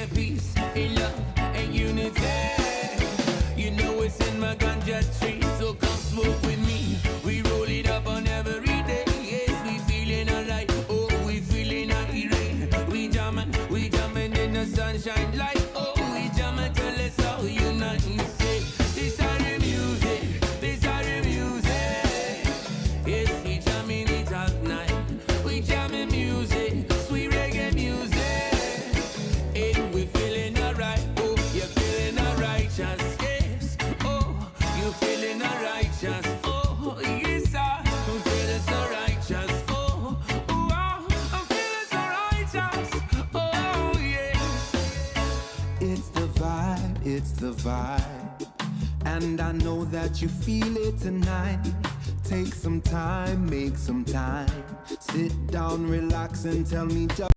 share peace, in love, and unity. You know it's in my ganja tree, so come smoke with me. We roll it up on every day. Yes, we feeling alright. Oh, we feeling irate. We jamming in the sunshine like. Oh, we jamming till it's all unite. Say, this are the music. This are the music. Yes, we jamming it at night. We jamming music, sweet reggae music. And we feeling alright. Oh, you're feeling alright, just yes. Oh, you feeling alrighteous. Oh, yes, I'm feeling so righteous. Oh, oh, I'm feeling so righteous. Oh, yes. It's the vibe, and I know that you feel it tonight. Take some time, make some time. Sit down, relax, and tell me just